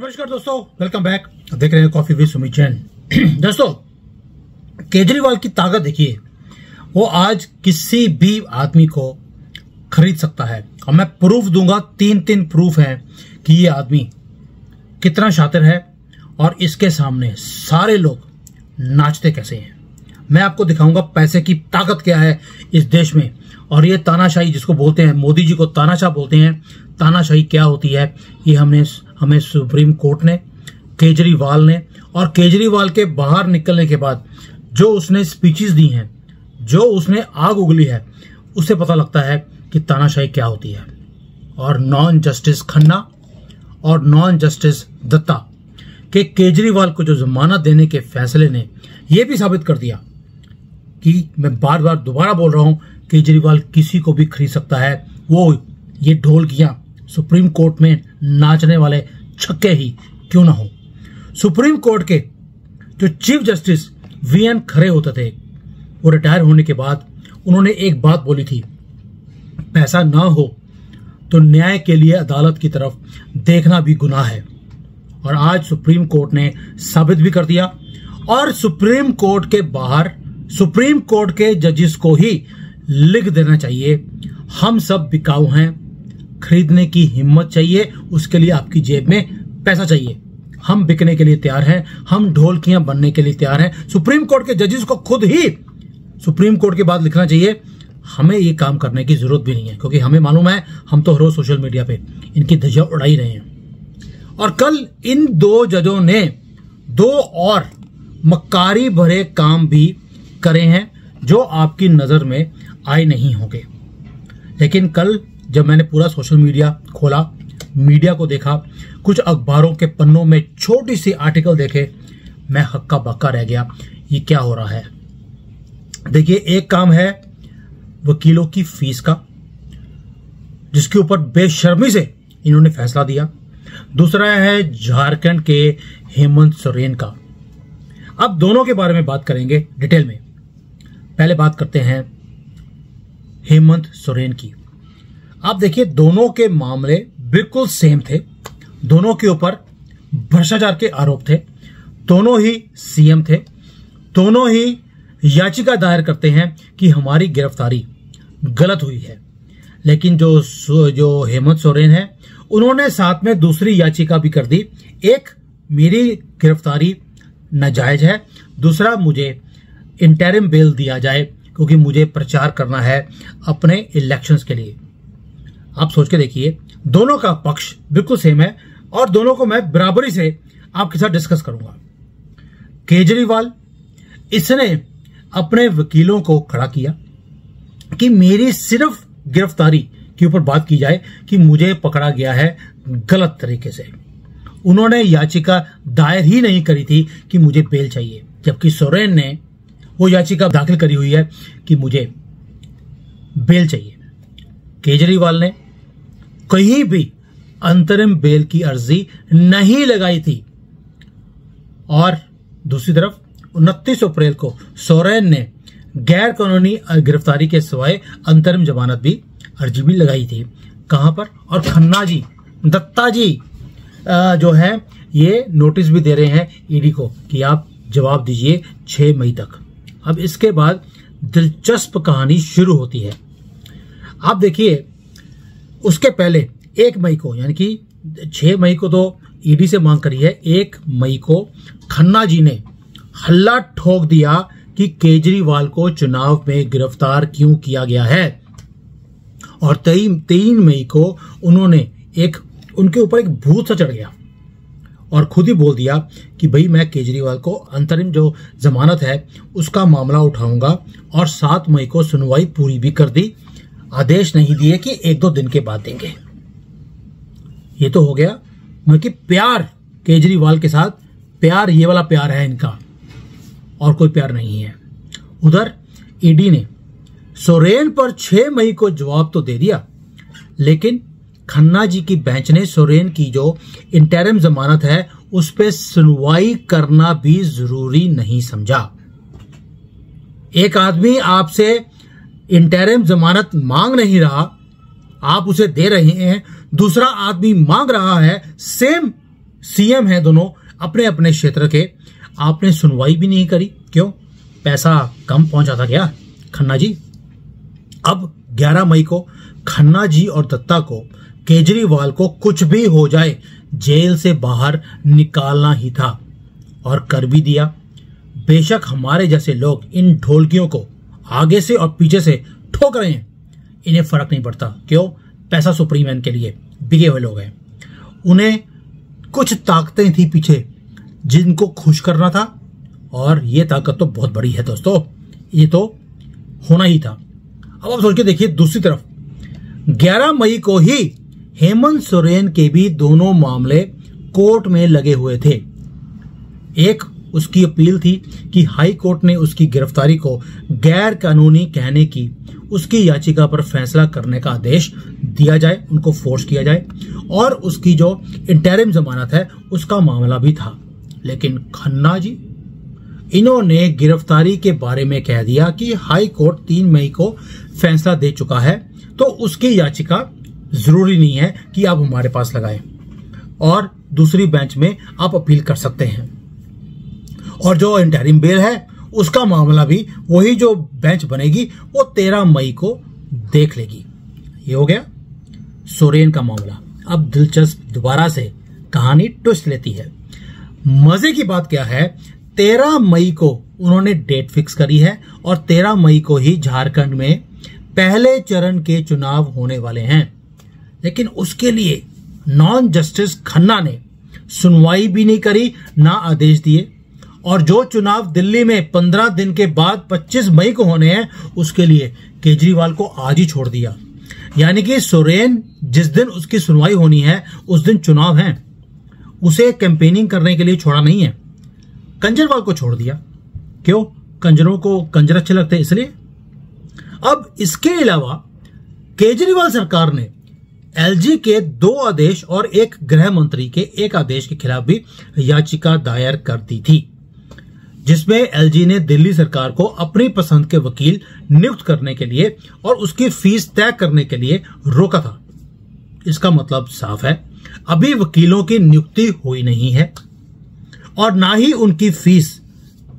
नमस्कार दोस्तों, welcome back. देख रहे हैं कॉफी विद सुमित जैन। दोस्तों, केजरीवाल की ताकत देखिए, वो आज किसी भी आदमी को खरीद सकता है और मैं प्रूफ दूंगा। तीन प्रूफ है कि ये आदमी कितना शातिर है और इसके सामने सारे लोग नाचते कैसे हैं। मैं आपको दिखाऊंगा पैसे की ताकत क्या है इस देश में। और ये तानाशाही जिसको बोलते हैं, मोदी जी को तानाशाह बोलते हैं, तानाशाही क्या होती है ये हमें सुप्रीम कोर्ट ने, केजरीवाल ने, और केजरीवाल के बाहर निकलने के बाद जो उसने स्पीचेस दी हैं, जो उसने आग उगली है, उससे पता लगता है कि तानाशाही क्या होती है। और नॉन जस्टिस खन्ना और नॉन जस्टिस दत्ता के केजरीवाल को जो जमानत देने के फैसले ने यह भी साबित कर दिया कि मैं बार बार दोबारा बोल रहा हूं, केजरीवाल किसी को भी खरीद सकता है। वो ये ढोलकियां सुप्रीम कोर्ट में नाचने वाले छक्के ही क्यों ना हो। सुप्रीम कोर्ट के जो चीफ जस्टिस वीएन खरे होते थे, वो रिटायर होने के बाद उन्होंने एक बात बोली थी, पैसा ना हो तो न्याय के लिए अदालत की तरफ देखना भी गुनाह है। और आज सुप्रीम कोर्ट ने साबित भी कर दिया। और सुप्रीम कोर्ट के बाहर सुप्रीम कोर्ट के जजेस को ही लिख देना चाहिए, हम सब बिकाऊ हैं, खरीदने की हिम्मत चाहिए, उसके लिए आपकी जेब में पैसा चाहिए, हम बिकने के लिए तैयार हैं, हम ढोलकियां बनने के लिए तैयार हैं। सुप्रीम कोर्ट के जजेस को खुद ही सुप्रीम कोर्ट के बाद लिखना चाहिए, हमें ये काम करने की जरूरत भी नहीं है, क्योंकि हमें मालूम है हम तो रोज सोशल मीडिया पे इनकी धज्जियां उड़ा ही रहे हैं। और कल इन दो जजों ने दो और मक्कारी भरे काम भी करे हैं जो आपकी नजर में आए नहीं होंगे। लेकिन कल जब मैंने पूरा सोशल मीडिया खोला, मीडिया को देखा, कुछ अखबारों के पन्नों में छोटी सी आर्टिकल देखे, मैं हक्का बक्का रह गया, ये क्या हो रहा है। देखिए, एक काम है वकीलों की फीस का, जिसके ऊपर बेशर्मी से इन्होंने फैसला दिया। दूसरा है झारखंड के हेमंत सोरेन का। अब दोनों के बारे में बात करेंगे डिटेल में। पहले बात करते हैं हेमंत सोरेन की। आप देखिए, दोनों के मामले बिल्कुल सेम थे, दोनों के ऊपर भ्रष्टाचार के आरोप थे, दोनों ही सीएम थे, दोनों ही याचिका दायर करते हैं कि हमारी गिरफ्तारी गलत हुई है। लेकिन जो हेमंत सोरेन है, उन्होंने साथ में दूसरी याचिका भी कर दी। एक, मेरी गिरफ्तारी नाजायज है, दूसरा, मुझे इंटरिम बेल दिया जाए क्योंकि मुझे प्रचार करना है अपने इलेक्शंस के लिए। आप सोच के देखिए, दोनों का पक्ष बिल्कुल सेम है और दोनों को मैं बराबरी से आपके साथ डिस्कस करूंगा। केजरीवाल, इसने अपने वकीलों को खड़ा किया कि मेरी सिर्फ गिरफ्तारी के ऊपर बात की जाए कि मुझे पकड़ा गया है गलत तरीके से। उन्होंने याचिका दायर ही नहीं करी थी कि मुझे बेल चाहिए, जबकि सोरेन ने वो याचिका दाखिल करी हुई है कि मुझे बेल चाहिए। केजरीवाल ने कहीं भी अंतरिम बेल की अर्जी नहीं लगाई थी। और दूसरी तरफ 29 अप्रैल को सोरेन ने गैर कानूनी गिरफ्तारी के सिवाय अंतरिम जमानत भी अर्जी भी लगाई थी। कहां पर? और खन्ना जी, दत्ता जी जो है, ये नोटिस भी दे रहे हैं ईडी को कि आप जवाब दीजिए 6 मई तक। अब इसके बाद दिलचस्प कहानी शुरू होती है। आप देखिए, उसके पहले 1 मई को, यानी कि 6 मई को तो ईडी से मांग करी है, 1 मई को खन्ना जी ने हल्ला ठोक दिया कि केजरीवाल को चुनाव में गिरफ्तार क्यों किया गया है। और 3 मई को उनके ऊपर एक भूत सा चढ़ गया और खुद ही बोल दिया कि भाई मैं केजरीवाल को अंतरिम जो जमानत है उसका मामला उठाऊंगा। और 7 मई को सुनवाई पूरी भी कर दी, आदेश नहीं दिए कि 1-2 दिन के बाद देंगे। ये तो हो गया, मतलब प्यार केजरीवाल के साथ, प्यार ये वाला प्यार है इनका, और कोई प्यार नहीं है। उधर ईडी ने सोरेन पर 6 मई को जवाब तो दे दिया, लेकिन खन्ना जी की बेंच ने सोरेन की जो इंटरिम जमानत है उस पर सुनवाई करना भी जरूरी नहीं समझा। एक आदमी आपसे इंटरिम जमानत मांग नहीं रहा, आप उसे दे रहे हैं, दूसरा आदमी मांग रहा है सेम सीएम हैं दोनों अपने अपने क्षेत्र के, आपने सुनवाई भी नहीं करी। क्यों? पैसा कम पहुंचा था क्या खन्ना जी? अब 11 मई को खन्ना जी और दत्ता को, केजरीवाल को कुछ भी हो जाए जेल से बाहर निकालना ही था और कर भी दिया। बेशक हमारे जैसे लोग इन ढोलकियों को आगे से और पीछे से ठोक रहे हैं, इन्हें फर्क नहीं पड़ता। क्यों? पैसा सुप्रीम है, इनके लिए बिके हुए लोग हैं। उन्हें कुछ ताकतें थी पीछे जिनको खुश करना था, और ये ताकत तो बहुत बड़ी है दोस्तों, ये तो होना ही था। अब आप सोच के देखिए, दूसरी तरफ 11 मई को ही हेमंत सोरेन के भी दोनों मामले कोर्ट में लगे हुए थे। एक, उसकी अपील थी कि हाई कोर्ट ने उसकी गिरफ्तारी को गैर कानूनी कहने की उसकी याचिका पर फैसला करने का आदेश दिया जाए, उनको फोर्स किया जाए, और उसकी जो इंटरिम जमानत है उसका मामला भी था। लेकिन खन्ना जी, इन्होंने गिरफ्तारी के बारे में कह दिया कि हाई कोर्ट 3 मई को फैसला दे चुका है, तो उसकी याचिका जरूरी नहीं है कि आप हमारे पास लगाएं, और दूसरी बेंच में आप अपील कर सकते हैं। और जो इंटरिम बेल है उसका मामला भी वही जो बेंच बनेगी वो 13 मई को देख लेगी। ये हो गया सोरेन का मामला। अब दिलचस्प दोबारा से कहानी ट्विस्ट लेती है। मजे की बात क्या है, 13 मई को उन्होंने डेट फिक्स करी है और 13 मई को ही झारखंड में पहले चरण के चुनाव होने वाले हैं। लेकिन उसके लिए नॉन जस्टिस खन्ना ने सुनवाई भी नहीं करी, ना आदेश दिए, और जो चुनाव दिल्ली में 15 दिन के बाद 25 मई को होने हैं उसके लिए केजरीवाल को आज ही छोड़ दिया। यानी कि सोरेन जिस दिन उसकी सुनवाई होनी है उस दिन चुनाव है, उसे कैंपेनिंग करने के लिए छोड़ा नहीं है, कंजरवाल को छोड़ दिया। क्यों? कंजरों को कंजर अच्छे लगते हैं इसलिए। अब इसके अलावा केजरीवाल सरकार ने एलजी के 2 आदेश और एक गृह मंत्री के 1 आदेश के खिलाफ भी याचिका दायर कर दी थी, जिसमें एलजी ने दिल्ली सरकार को अपनी पसंद के वकील नियुक्त करने के लिए और उसकी फीस तय करने के लिए रोका था। इसका मतलब साफ है, अभी वकीलों की नियुक्ति हुई नहीं है और ना ही उनकी फीस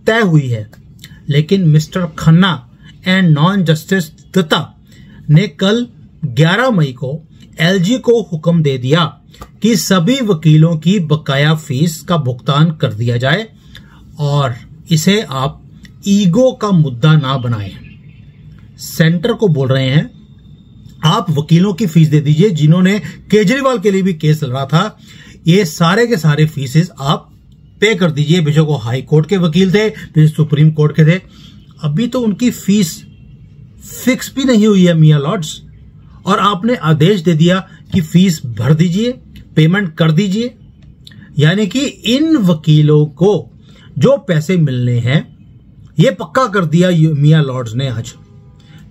तय हुई है। लेकिन mister Khanna and non justice Datta ने कल 11 मई को एलजी को हुक्म दे दिया कि सभी वकीलों की बकाया फीस का भुगतान कर दिया जाए, और इसे आप ईगो का मुद्दा ना बनाएं। सेंटर को बोल रहे हैं आप वकीलों की फीस दे दीजिए, जिन्होंने केजरीवाल के लिए भी केस लड़ा था, ये सारे के सारे फीसेस आप पे कर दीजिए। बेशक वो हाई कोर्ट के वकील थे, बेशक सुप्रीम कोर्ट के थे, अभी तो उनकी फीस फिक्स भी नहीं हुई है मियां लॉर्ड्स, और आपने आदेश दे दिया कि फीस भर दीजिए, पेमेंट कर दीजिए। यानी कि इन वकीलों को जो पैसे मिलने हैं ये पक्का कर दिया मियां लॉर्ड्स ने आज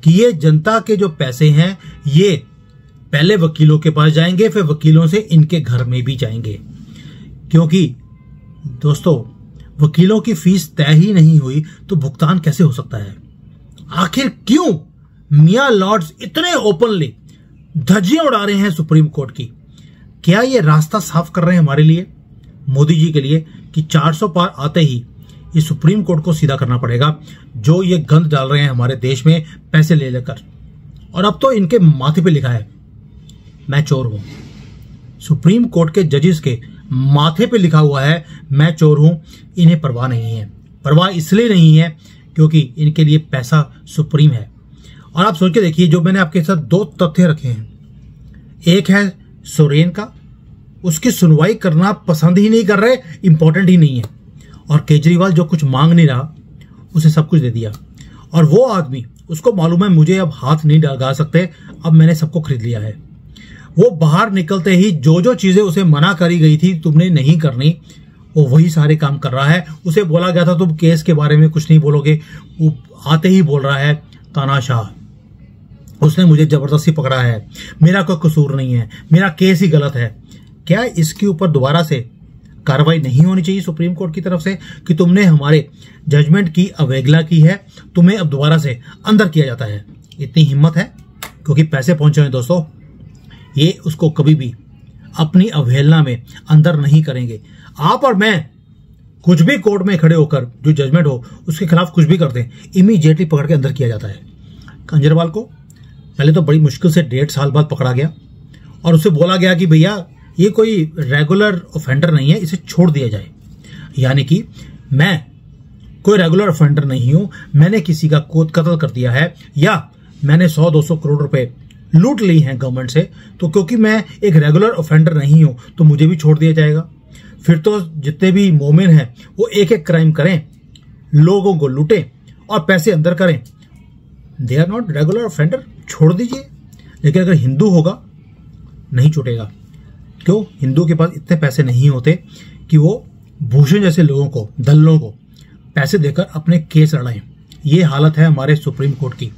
कि ये जनता के जो पैसे हैं ये पहले वकीलों के पास जाएंगे, फिर वकीलों से इनके घर में भी जाएंगे। क्योंकि दोस्तों वकीलों की फीस तय ही नहीं हुई तो भुगतान कैसे हो सकता है? आखिर क्यों मियां लॉर्ड्स इतने ओपनली धज्जियां उड़ा रहे हैं सुप्रीम कोर्ट की? क्या ये रास्ता साफ कर रहे हैं हमारे लिए, मोदी जी के लिए, कि 400 पार आते ही ये सुप्रीम कोर्ट को सीधा करना पड़ेगा जो ये गंद डाल रहे हैं हमारे देश में पैसे ले लेकर। और अब तो इनके माथे पे लिखा है मैं चोर हूं। सुप्रीम कोर्ट के जजेस के माथे पे लिखा हुआ है मैं चोर हूं। इन्हें परवाह नहीं है। परवाह इसलिए नहीं है क्योंकि इनके लिए पैसा सुप्रीम है। और आप सोच के देखिए, जो मैंने आपके साथ 2 तथ्य रखे हैं, एक है सोरेन का, उसकी सुनवाई करना पसंद ही नहीं कर रहे, इंपॉर्टेंट ही नहीं है, और केजरीवाल जो कुछ मांग नहीं रहा उसे सब कुछ दे दिया। और वो आदमी, उसको मालूम है मुझे अब हाथ नहीं लगा सकते, अब मैंने सबको खरीद लिया है। वो बाहर निकलते ही जो जो चीजें उसे मना करी गई थी तुमने नहीं करनी, वो वही सारे काम कर रहा है। उसे बोला गया था तुम केस के बारे में कुछ नहीं बोलोगे, वो आते ही बोल रहा है तानाशाह, उसने मुझे जबरदस्ती पकड़ा है, मेरा कोई कसूर नहीं है, मेरा केस ही गलत है। क्या इसके ऊपर दोबारा से कार्रवाई नहीं होनी चाहिए सुप्रीम कोर्ट की तरफ से कि तुमने हमारे जजमेंट की अवहेलना की है, तुम्हें अब दोबारा से अंदर किया जाता है? इतनी हिम्मत है, क्योंकि पैसे पहुंचे हैं दोस्तों, ये उसको कभी भी अपनी अवहेलना में अंदर नहीं करेंगे। आप और मैं कुछ भी कोर्ट में खड़े होकर जो जजमेंट हो उसके खिलाफ कुछ भी कर दें, इमीडिएटली पकड़ के अंदर किया जाता है। कंजरवाल को पहले तो बड़ी मुश्किल से 1.5 साल बाद पकड़ा गया और उसे बोला गया कि भैया ये कोई रेगुलर ऑफेंडर नहीं है, इसे छोड़ दिया जाए। यानी कि मैं कोई रेगुलर ऑफेंडर नहीं हूं, मैंने किसी का कत्ल कर दिया है या मैंने 100-200 करोड़ रुपए लूट ली हैं गवर्नमेंट से, तो क्योंकि मैं एक रेगुलर ऑफेंडर नहीं हूं तो मुझे भी छोड़ दिया जाएगा। फिर तो जितने भी मोमिन हैं वो एक एक क्राइम करें, लोगों को लूटें और पैसे अंदर करें, they are not regular offender, छोड़ दीजिए। लेकिन अगर हिंदू होगा नहीं छूटेगा। क्यों? हिंदू के पास इतने पैसे नहीं होते कि वो भूषण जैसे लोगों को, दल्लों को पैसे देकर अपने केस लड़ाएं। ये हालत है हमारे सुप्रीम कोर्ट की।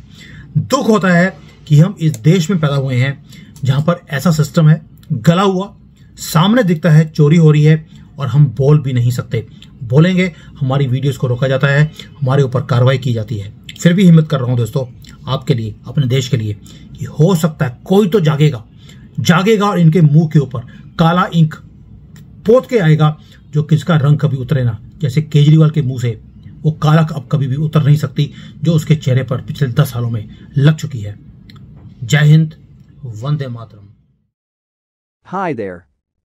दुख होता है कि हम इस देश में पैदा हुए हैं जहां पर ऐसा सिस्टम है, गला हुआ, सामने दिखता है चोरी हो रही है और हम बोल भी नहीं सकते। बोलेंगे हमारी वीडियोस को रोका जाता है, हमारे ऊपर कार्रवाई की जाती है। फिर भी हिम्मत कर रहा हूं दोस्तों आपके लिए, अपने देश के लिए, कि हो सकता है कोई तो जागेगा और इनके मुंह के ऊपर काला इंक पोत के आएगा जो किसका रंग कभी उतरे ना। जैसे केजरीवाल के मुंह से वो काला अब कभी भी उतर नहीं सकती जो उसके चेहरे पर पिछले 10 सालों में लग चुकी है। जय Hind, Vande Mataram. Hi there.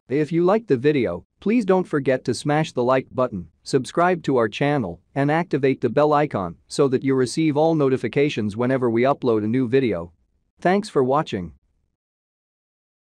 If you liked the video, please don't forget to smash the like button, subscribe to our channel, and activate the bell icon so that you receive all notifications whenever we upload a new video. Thanks for watching.